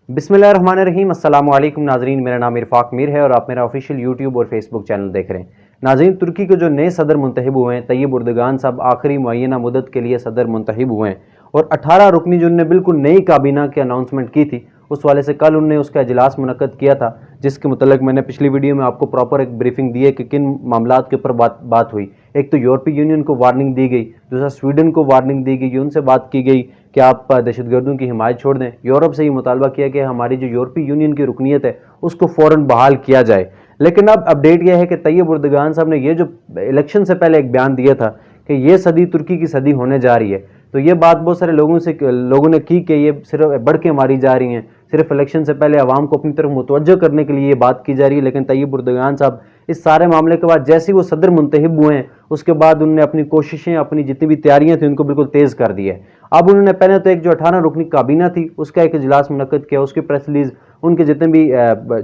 बिस्मिल्लाहिर्रहमानिर्रहीम। अस्सलाम वालेकुम नाजरीन, मेरा नाम इरफाक मीर है और आप मेरा ऑफिशियल यूट्यूब और फेसबुक चैनल देख रहे हैं। नाजरीन, तुर्की के जो नए सदर मुंतखब हुए हैं तैयब उर्दगान साहब आखिरी मुअय्यना मुद्दत के लिए सदर मुंतखब हुए हैं और 18 रुकनी जो उन्होंने बिल्कुल नई काबीना की अनाउंसमेंट की थी उस वाले से कल उन्होंने उसका इजलास मुनक्कद किया था, जिसके मुतल्लिक मैंने पिछली वीडियो में आपको प्रॉपर एक ब्रीफिंग दी है कि किन मामलात के ऊपर बात हुई। एक तो यूरोपीय यूनियन को वार्निंग दी गई, दूसरा स्वीडन को वार्निंग दी गई, उनसे बात की गई कि आप दहशतगर्दों की हिमायत छोड़ दें। यूरोप से ये मुतालबा किया कि हमारी जो यूरोपीय यूनियन की रुकनीत है उसको फ़ौरन बहाल किया जाए। लेकिन अब अपडेट यह है कि तैयब उर्दगान साहब ने ये जो इलेक्शन से पहले एक बयान दिया था कि ये सदी तुर्की की सदी होने जा रही है, तो ये बात बहुत सारे लोगों ने की कि ये सिर्फ बढ़ के मारी जा रही हैं, सिर्फ इलेक्शन से पहले आवाम को अपनी तरफ मुतवज्जो करने के लिए ये बात की जा रही है। लेकिन तैयब उर्दगान साहब इस सारे मामले के बाद जैसे ही वो सदर मुंतखब हुए हैं उसके बाद उन्होंने अपनी कोशिशें, अपनी जितनी भी तैयारियां थी उनको बिल्कुल तेज़ कर दी है। अब उन्होंने पहले तो एक जो 18 रुकनी काबीना थी उसका एक इजलास मुनक्कद किया, उसकी प्रेस रिलीज, उनके जितने भी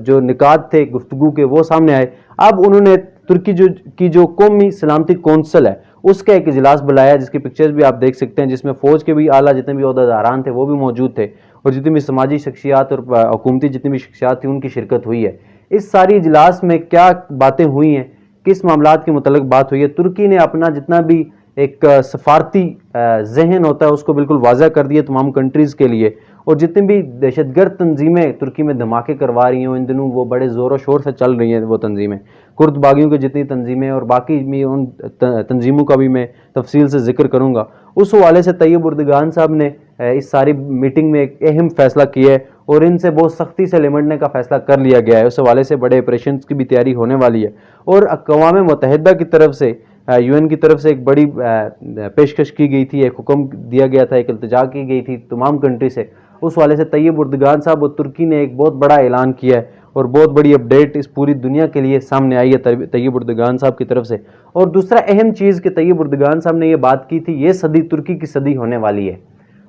जो निकात थे गुफ्तगू के वो सामने आए। अब उन्होंने तुर्की जो कौमी सलामती कौंसल है उसका एक इजलास बुलाया, जिसकी पिक्चर्स भी आप देख सकते हैं, जिसमें फौज के भी आला जितने भी ओहदेदारान थे वो भी मौजूद थे और जितनी भी समाजी शख्सियात और हुकूमती जितनी भी शख्सियात थी उनकी शिरकत हुई है। इस सारी इजलास में क्या बातें हुई हैं, किस मामलात के मुतल्लिक बात हुई है, तुर्की ने अपना जितना भी एक सफारती जहन होता है उसको बिल्कुल वाज़ह कर दिया तमाम कंट्रीज़ के लिए। और जितनी भी दहशतगर्द तंजीमें तुर्की में धमाके करवा रही हैं इन दिनों वो बड़े ज़ोर शोर से चल रही हैं, वो तंजीमें कुर्द बागियों की जितनी तंजीमें और बाकी भी उन तंजीमों का भी मैं तफसील से जिक्र करूँगा। उस हवाले से तैयब उर्दगान साहब ने इस सारी मीटिंग में एक अहम फैसला किया है और इनसे बहुत सख्ती से निपटने का फैसला कर लिया गया है। उस हवाले से बड़े ऑपरेशन की भी तैयारी होने वाली है और अक़वाम मुत्तहिदा की तरफ से, यूएन की तरफ से एक बड़ी पेशकश की गई थी, एक हुक्म दिया गया था, एक इल्तिजा की गई थी तमाम कंट्री से। उस वाले से तैयब उर्दगान साहब और तुर्की ने एक बहुत बड़ा ऐलान किया है और बहुत बड़ी अपडेट इस पूरी दुनिया के लिए सामने आई है तैयब उर्दगान साहब की तरफ से। और दूसरा अहम चीज़ कि तैयब उर्दगान साहब ने ये बात की थी ये सदी तुर्की की सदी होने वाली है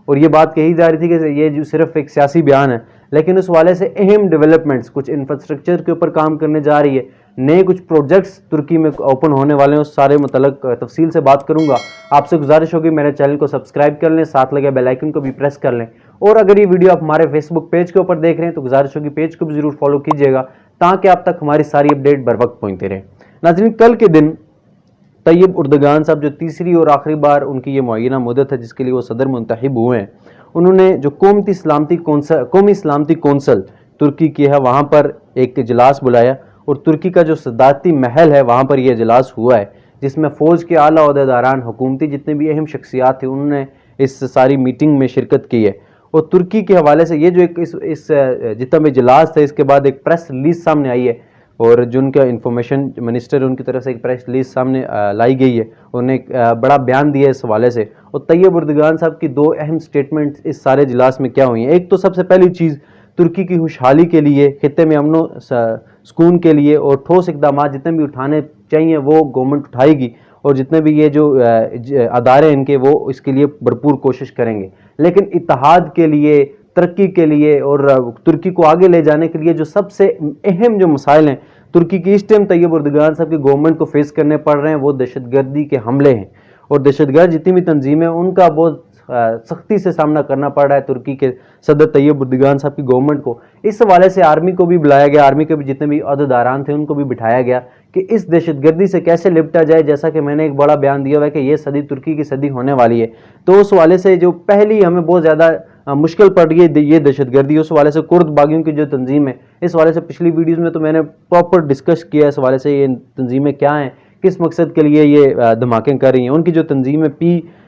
और ये बात कही जा रही थी कि ये जो सिर्फ एक सियासी बयान है, लेकिन उस वाले से अहम डेवलपमेंट्स, कुछ इंफ्रास्ट्रक्चर के ऊपर काम करने जा रही है, नए कुछ प्रोजेक्ट्स तुर्की में ओपन होने वाले हैं, उस सारे मतलब तफसील से बात करूंगा। आपसे गुजारिश होगी मेरे चैनल को सब्सक्राइब कर लें, साथ लगे बेल आइकन को भी प्रेस कर लें। और अगर ये वीडियो आप हमारे फेसबुक पेज के ऊपर देख रहे हैं तो गुजारिश होगी पेज को भी जरूर फॉलो कीजिएगा ताकि आप तक हमारी सारी अपडेट बर वक्त पहुंचती रहे। नाज़रीन, कल के दिन तैयब उर्दगान साहब जो तीसरी और आखिरी बार उनकी ये मुअय्यना मुद्दत है जिसके लिए वो सदर मुंतखब हुए हैं, उन्होंने जो कौमी सलामती कौंसल तुर्की की है वहाँ पर एक इजलास बुलाया और तुर्की का जो सदारती महल है वहाँ पर यह इजलास हुआ है, जिसमें फ़ौज के आला ओहदेदारान, हुकूमती जितने भी अहम शख्सियात थे उन्होंने इस सारी मीटिंग में शिरकत की है। और तुर्की के हवाले से ये जो एक इस जितना भी इजलास था इसके बाद एक प्रेस रिलीज सामने आई है और जो उनका इंफॉर्मेशन मिनिस्टर उनकी तरफ से एक प्रेस रिलीज सामने लाई गई है, उन्होंने एक बड़ा बयान दिया इस हवाले से। और तैयब उर्दगान साहब की दो अहम स्टेटमेंट इस सारे इजलास में क्या हुई हैं। एक तो सबसे पहली चीज़ तुर्की की खुशहाली के लिए, खित्ते में अमनो सुकून के लिए और ठोस इकदाम जितने भी उठाने चाहिए वो गवर्नमेंट उठाएगी और जितने भी ये जो अदारे इनके वो इसके लिए भरपूर कोशिश करेंगे। लेकिन इत्तेहाद के लिए, तरक्की के लिए और तुर्की को आगे ले जाने के लिए जो सबसे अहम जो मसाइल हैं तुर्की की इस टाइम तैयब उर्दगान साहब की गवर्नमेंट को फेस करने पड़ रहे हैं वो दहशतगर्दी के हमले हैं और दहशतगर्द जितनी भी तंजीमें उनका बहुत सख्ती से सामना करना पड़ रहा है तुर्की के सदर तैयब उर्दगान साहब की गवर्नमेंट को। इस हवाले से आर्मी को भी बुलाया गया, आर्मी के भी जितने भी अहदेदारान थे उनको भी बिठाया गया कि इस दहशतगर्दी से कैसे निपटा जाए। जैसा कि मैंने एक बड़ा बयान दिया हुआ है कि ये सदी तुर्की की सदी होने वाली है, तो उस हवाले से जो पहली हमें बहुत ज़्यादा मुश्किल पड़ रही है ये दहशतगर्दी, उस हवाले से कुर्द बागियों की जो तंजीम है, इस हवाले से पिछली वीडियोज़ में तो मैंने प्रॉपर डिस्कस किया इस हवाले से ये तंजीमें क्या हैं, किस मकसद के लिए ये धमाके कर रही हैं। उनकी जो तंजीम है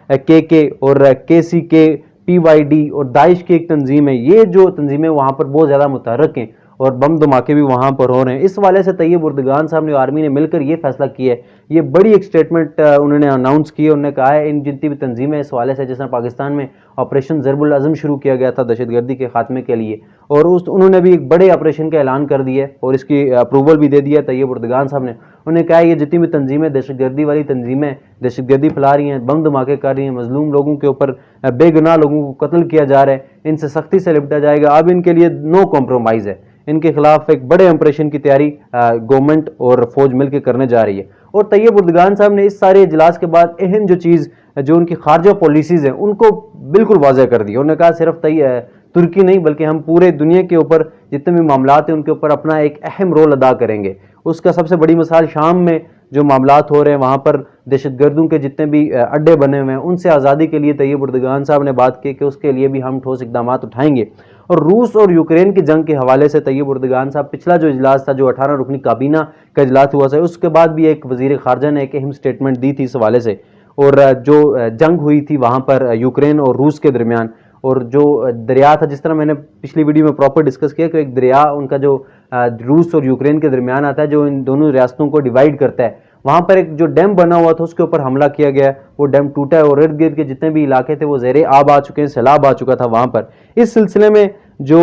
PKK और KCK, PYD और दाइश की एक तंजीम है, ये जो तंजीमें वहाँ पर बहुत ज़्यादा मुतहर्रिक हैं और बम धमाके भी वहाँ पर हो रहे हैं। इस वाले से तैयब उर्दगान साहब ने, आर्मी ने मिलकर ये फैसला किया है, ये बड़ी एक स्टेटमेंट उन्होंने अनाउंस की है। उन्होंने कहा है इन जितनी भी तंजीमें इस वाले से, जैसे पाकिस्तान में ऑपरेशन ज़रबुल अज़म शुरू किया गया था दहशतगर्दी के खात्मे के लिए, और उन्होंने भी एक बड़े ऑपरेशन का ऐलान कर दिया है और इसकी अप्रूवल भी दे दिया तैयब उर्दगान साहब ने। उन्होंने कहा ये जितनी भी तंजीमें दहशतगर्दी वाली तंजीमें दहशतगर्दी फैला रही हैं, बम धमाके कर रही हैं, मजलूम लोगों के ऊपर, बेगुनाह लोगों को कत्ल किया जा रहा है, इनसे सख्ती से निपटा जाएगा। अब इनके लिए नो कॉम्प्रोमाइज़ है, इनके खिलाफ एक बड़े ऑपरेशन की तैयारी गवर्नमेंट और फौज मिलकर करने जा रही है। और तैयब उर्दगान साहब ने इस सारे इजलास के बाद अहम जो चीज़ जो उनकी खारजा पॉलिसीज़ हैं उनको बिल्कुल वाज़ह कर दी। उन्होंने कहा सिर्फ ترکی نہیں بلکہ ہم پورے دنیا کے اوپر جتنے بھی معاملات ہیں ان کے اوپر اپنا ایک اہم رول ادا کریں گے۔ اس کا سب سے بڑی مثال شام میں جو معاملات ہو رہے ہیں، وہاں پر دہشت گردوں کے جتنے بھی اڈے بنے ہوئے ہیں، ان سے آزادی کے لیے طیب اردگان صاحب نے بات کی کہ اس کے لیے بھی ہم ٹھوس اقدامات اٹھائیں گے۔ اور روس اور یوکرین کی جنگ کے حوالے سے طیب اردگان صاحب پچھلا جو اجلاس تھا، جو 18 رکنی کابینہ کا اجلاس ہوا تھا، اس کے بعد بھی ایک وزیر خارجہ نے ایک اہم سٹیٹمنٹ دی تھی اس حوالے سے، اور جو جنگ ہوئی تھی وہاں پر یوکرین اور روس کے درمیان، اور جو دریا تھا، جس طرح میں نے پچھلی ویڈیو میں پراپر ڈسکس کیا کہ ایک دریا ان کا جو روس اور یوکرین کے درمیان آتا ہے، جو ان دونوں ریاستوں کو ڈیوائیڈ کرتا ہے، وہاں پر ایک جو ڈیم بنا ہوا تھا اس کے اوپر حملہ کیا گیا، وہ ڈیم ٹوٹا ہے اور ارد گرد کے جتنے بھی علاقے تھے وہ زیر آب آ چکے ہیں، سیلاب آ چکا تھا وہاں پر۔ اس سلسلے میں جو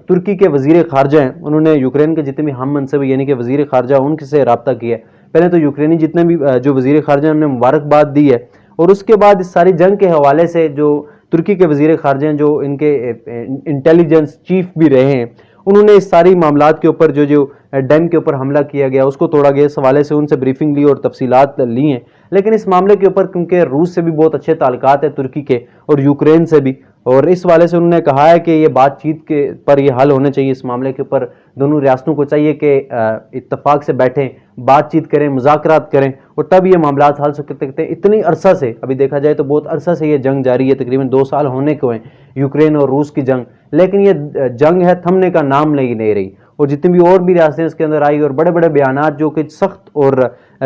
ترکی کے وزیر خارجہ ہیں، انہوں نے یوکرین کے جتنے بھی ہم منصب یعنی کہ وزیر خارجہ ان سے رابطہ کیا ہے۔ پہلے تو یوکرینی جتنے بھی جو وزیر خارجہ ہیں انہوں نے مبارکباد دی ہے، اور اس کے بعد اس ساری جنگ کے حوالے سے جو ترکی کے وزیر خارجہ ہیں، جو ان کے انٹیلیجنس چیف بھی رہے ہیں، انہوں نے اس ساری معاملات کے اوپر جو ڈیم کے اوپر حملہ کیا گیا، اس کو توڑا گیا، اس حوالے سے ان سے بریفنگ لی اور تفصیلات لی ہیں۔ لیکن اس معاملے کے اوپر کیونکہ روس سے بھی بہت اچھے تعلقات ہیں ترکی کے، اور یوکرین سے بھی، اور اس حوالے سے انہوں نے کہا ہے کہ یہ بات چیت کے پر یہ حل ہونے چاہیے، اس معاملے کے اوپر دونوں ریاستوں کو چاہیے کہ اتفاق سے بیٹھیں، بات چیت کریں، مذاکرات کریں، اور تب یہ معاملات حل سکتے ہیں۔ اتنی عرصہ سے، ابھی دیکھا جائے تو بہت عرصہ سے یہ جنگ جاری ہے، تقریباً 2 سال ہونے کو ہیں یوکرین اور روس کی جنگ، لیکن یہ جنگ ہے تھمنے کا نام نہیں رہی، اور جتنی بھی اور بھی ریاستیں اس کے اندر آئی اور بڑے بڑے بیانات جو کہ سخت اور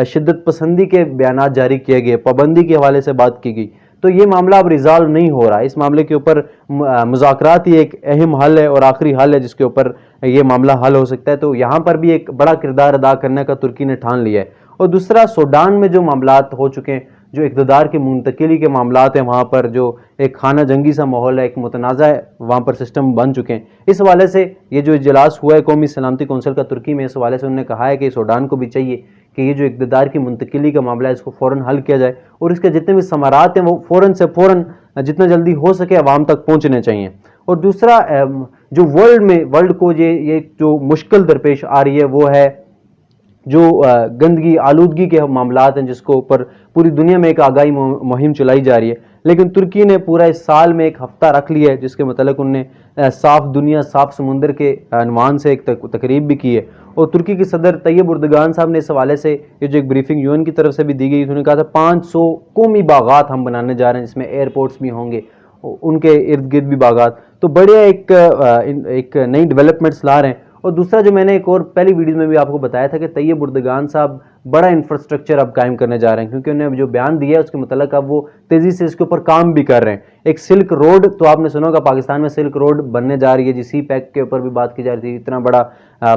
شدت پسندی کے بیانات جاری کیے گئے، پابندی کے حوالے سے بات کی گئی، تو یہ معاملہ اب ریزالو نہیں ہو رہا۔ اس معاملے کے اوپر مذاکرات ہی ایک اہم حل ہے اور آخری حل ہے جس کے اوپر یہ معاملہ حل ہو سکتا ہے، تو یہاں پر بھی ایک بڑا کردار ادا کرنے کا ترکی نے ٹھان لیا ہے۔ اور دوسرا، سوڈان میں جو معاملات ہو چکے ہیں، جو اقتدار کی منتقلی کے معاملات ہیں، وہاں پر جو ایک خانہ جنگی سا ماحول ہے، ایک متنازع وہاں پر سسٹم بن چکے ہیں، اس حوالے سے یہ جو اجلاس ہوا ہے قومی سلامتی کونسل کا ترکی میں، اس حوالے سے انہوں نے کہا ہے کہ سوڈان کو بھی چاہیے کہ یہ جو اقتدار کی منتقلی کا معاملہ ہے اس کو فوراً حل کیا جائے، اور اس کے جتنے بھی ثمرات ہیں وہ فوراً سے فوراً جتنا جلدی ہو سکے عوام تک پہنچنے چاہیے۔ اور دوسرا، جو ورلڈ کو یہ جو مشکل درپیش آ رہی ہے وہ ہے جو گندگی آلودگی کے معاملات ہیں، جس کو اوپر پوری دنیا میں ایک آگاہی مہم چلائی جا رہی ہے، لیکن ترکی نے پورا اس سال میں ایک ہفتہ رکھ لیا ہے جس کے متعلق انہوں نے صاف دنیا صاف سمندر کے عنوان سے ایک تقریب بھی کی ہے، اور ترکی کے صدر طیب اردگان صاحب نے اس حوالے سے یہ جو ایک بریفنگ UN کی طرف سے بھی دی گئی، انہوں نے کہا تھا 500 قومی باغات ہم بنانے جا رہے ہیں جس میں ایئرپورٹس بھی ہوں گے، ان کے ارد گرد بھی باغات، تو بڑے ایک نئی ڈیولپمنٹس لا رہے ہیں۔ اور دوسرا، جو میں نے ایک اور پہلی ویڈیو میں بھی آپ کو بتایا تھا کہ طیب اردگان صاحب بڑا انفراسٹرکچر اب قائم کرنے جا رہے ہیں، کیونکہ انہوں نے جو بیان دیا ہے اس کے متعلق اب وہ تیزی سے اس کے اوپر کام بھی کر رہے ہیں۔ ایک سلک روڈ، تو آپ نے سنا ہوگا پاکستان میں سلک روڈ بننے جا رہی ہے، جی CPEC کے اوپر بھی بات کی جا رہی تھی، اتنا بڑا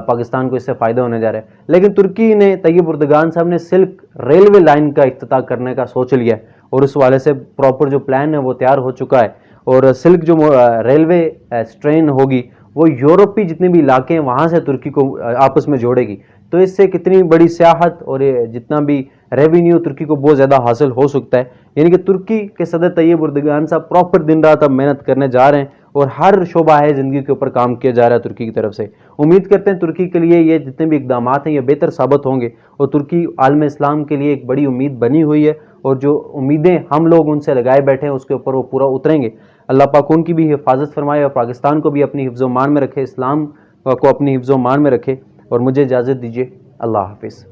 پاکستان کو اس سے فائدہ ہونے جا رہا ہے، لیکن ترکی نے طیب اردگان صاحب نے سلک ریلوے لائن کا افتتاح کرنے کا سوچ لیا ہے، اور اس حوالے سے پراپر جو پلان ہے وہ تیار ہو چکا ہے، اور سلک جو ریلوے اسٹرین ہوگی وہ یورپی جتنے بھی علاقے ہیں وہاں سے ترکی کو آپس میں جوڑے گی، تو اس سے کتنی بڑی سیاحت اور جتنا بھی ریونیو ترکی کو بہت زیادہ حاصل ہو سکتا ہے۔ یعنی کہ ترکی کے صدر طیب اردگان صاحب پراپر دن رات اب محنت کرنے جا رہے ہیں، اور ہر شعبہ ہے زندگی کے اوپر کام کیا جا رہا ہے ترکی کی طرف سے۔ امید کرتے ہیں ترکی کے لیے یہ جتنے بھی اقدامات ہیں یہ بہتر ثابت ہوں گے، اور ترکی عالم اسلام کے لیے ایک بڑی امید بنی ہوئی ہے، اور جو امیدیں ہم لوگ ان سے لگائے بیٹھے ہیں اس کے اوپر وہ پورا اتریں گے۔ اللہ پاک ان کی بھی حفاظت فرمائے اور پاکستان کو بھی اپنی حفظ و امان میں رکھے، اسلام کو اپنی حفظ و امان میں رکھے، اور مجھے اجازت دیجیے، اللہ حافظ۔